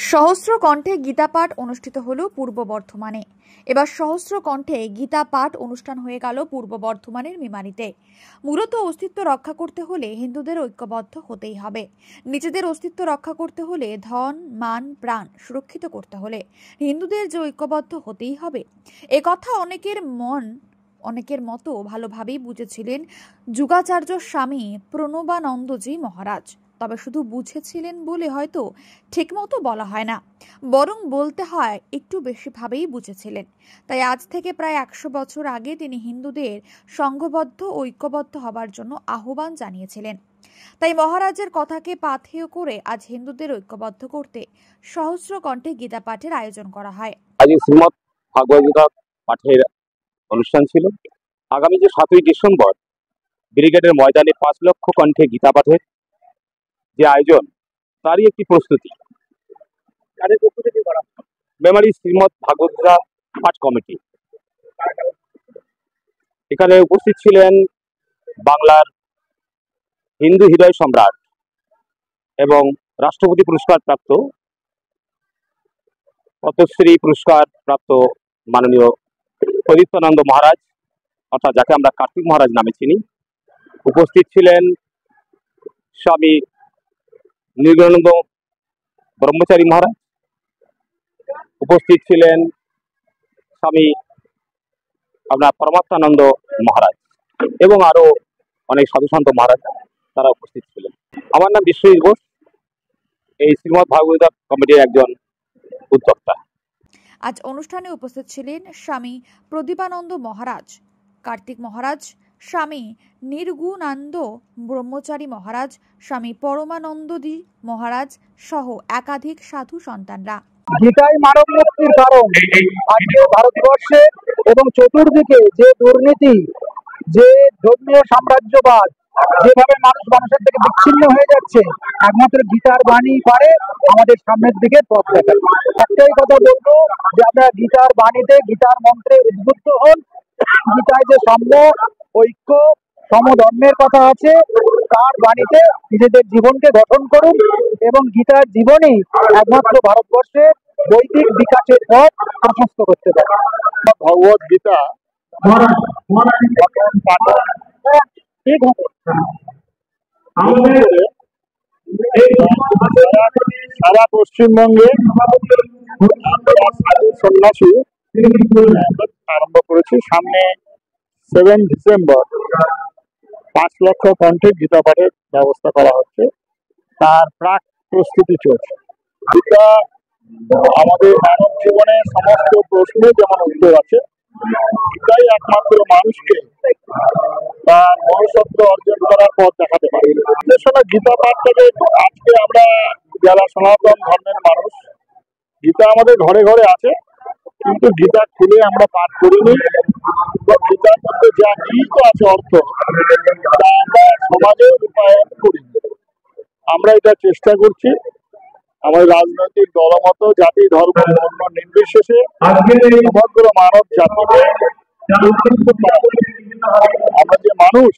সহস্র কণ্ঠে গীতা পাঠ অনুষ্ঠিত হলো পূর্ব বর্ধমানে। এবার সহস্র কণ্ঠে গীতা পাঠ অনুষ্ঠান হয়ে গেল পূর্ব বর্ধমানের মেমারিতে। মূলত অস্তিত্ব রক্ষা করতে হলে হিন্দুদের ঐক্যবদ্ধ হতেই হবে। নিজেদের অস্তিত্ব রক্ষা করতে হলে ধন মান প্রাণ সুরক্ষিত করতে হলে হিন্দুদের যে ঐক্যবদ্ধ হতেই হবে, একথা অনেকের মতো ভালোভাবেই বুঝেছিলেন যুগাচার্য স্বামী প্রণবানন্দজি মহারাজ। তবে শুধু বুঝেছিলেন বলে হয়তো ঠিকমতো বলা হয় না, বরং বলতে হয় একটু বেশিভাবেই বুঝেছিলেন। তাই আজ থেকে প্রায় 100 বছর আগে তিনি হিন্দুদের সংঘবদ্ধ ঐক্যবদ্ধ হবার জন্য আহ্বান জানিয়েছিলেন। তাই মহারাজের কথাকে পাথেয় করে আজ হিন্দুদের ঐক্যবদ্ধ করতে সহস্র কণ্ঠে গীতা পাঠের আয়োজন করা হয়। আজ শ্রীমৎ ভাগবত গীতা পাঠের অনুষ্ঠান ছিল। আগামী যে 7ই ডিসেম্বর ব্রিগেডের ময়দানে 5 লক্ষ কণ্ঠে গীতা পাঠের যে আয়োজন, তারই একটি প্রস্তুতি মেমারি শ্রীমৎ ভাগবত গীতা পাঠ কমিটি। এখানে উপস্থিত ছিলেন বাংলার হিন্দু হৃদয় সম্রাট এবং রাষ্ট্রপতি পুরস্কার প্রাপ্ত, পদ্মশ্রী পুরস্কার প্রাপ্ত মাননীয় প্রদীপ্তানন্দ মহারাজ, অর্থাৎ যাকে আমরা কার্তিক মহারাজ নামে চিনি। উপস্থিত ছিলেন স্বামী নীলানন্দ ব্রহ্মচারী মহারাজ, উপস্থিত ছিলেন স্বামী পরমাত্মানন্দ মহারাজ এবং আরো অনেক সাধুসন্ত মহারাজ, তারা উপস্থিত ছিলেন। আমার নাম বিশ্বজিৎ ঘোষ, এই শ্রীমৎ ভাগবত কমিটির একজন উদ্যোক্তা। আজ অনুষ্ঠানে উপস্থিত ছিলেন স্বামী প্রদীপানন্দ মহারাজ, কার্তিক মহারাজ, স্বামী নির্গুণানন্দ ব্রহ্মচারী মহারাজ, স্বামী পরমানন্দজি মহারাজ সহ একাধিক সাধু সন্তানরা। গীতাই মানব মুক্তির কারণ। আজকে ভারতবর্ষে এবং চতুর্দিকে যে দুর্নীতি, যে ধর্মীয় সাম্রাজ্যবাদ, যেভাবে মানুষের থেকে বিচ্ছিন্ন হয়ে যাচ্ছে, একমাত্র গীতার বাণী পারে আমাদের সামনের দিকে পথ দেখায়। একটাই কথা বলবো যে আমরা গীতার বাণীতে, গীতার মন্ত্রে উদ্বুদ্ধ হন। গীতায় যে সাম্য, ঐক্য, সমধর্মের কথা আছে, তার বাণীতে নিজেদের জীবনকে গঠন করুন এবং গীতার জীবনেই একমাত্র ভারতবর্ষের বৈদিক বিকাশের পথ প্রশস্ত করতে পারে। ভগবত গীতা সারা পশ্চিমবঙ্গে সন্ন্যাসী আরম্ভ করেছি। সামনে 7 ডিসেম্বর 5 লক্ষ কণ্ঠে গীতা পাঠের ব্যবস্থা করা হচ্ছে, তার প্রাক প্রস্তুতি চলছে। গীতা আমাদের মানব জীবনের সমস্ত প্রশ্নে যেমন উত্তর আছে, গীতাই একমাত্র মানুষকে তার মনুষ্যত্ব অর্জন করার পথ দেখাতে পারে। গীতা পাঠ থেকে আজকে আমরা যারা সনাতন ধর্মের মানুষ, গীতা আমাদের ঘরে ঘরে আছে, কিন্তু গীতা খুলে আমরা পাঠ করিনি। গীতার মধ্যে যা নিহিত আছে অর্থ, তা আমরা সমাজে রূপায়ণ করিনি। আমরা এটা চেষ্টা করছি আমাদের রাজনৈতিক দলমত, জাতি, ধর্ম, বর্ণ নির্বিশেষে সমগ্র মানব জাতিকে আমরা যে মানুষ।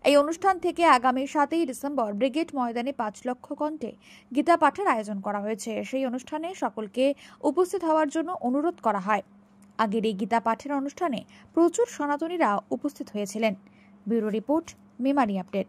এই অনুষ্ঠান থেকে আগামী 7ই ডিসেম্বর ব্রিগেড ময়দানে 5 লক্ষ কণ্ঠে গীতা পাঠের আয়োজন করা হয়েছে। সেই অনুষ্ঠানে সকলকে উপস্থিত হওয়ার জন্য অনুরোধ করা হয়। আগের এই গীতা পাঠের অনুষ্ঠানে প্রচুর সনাতনীরা উপস্থিত হয়েছিলেন। Bureau report, Memari update.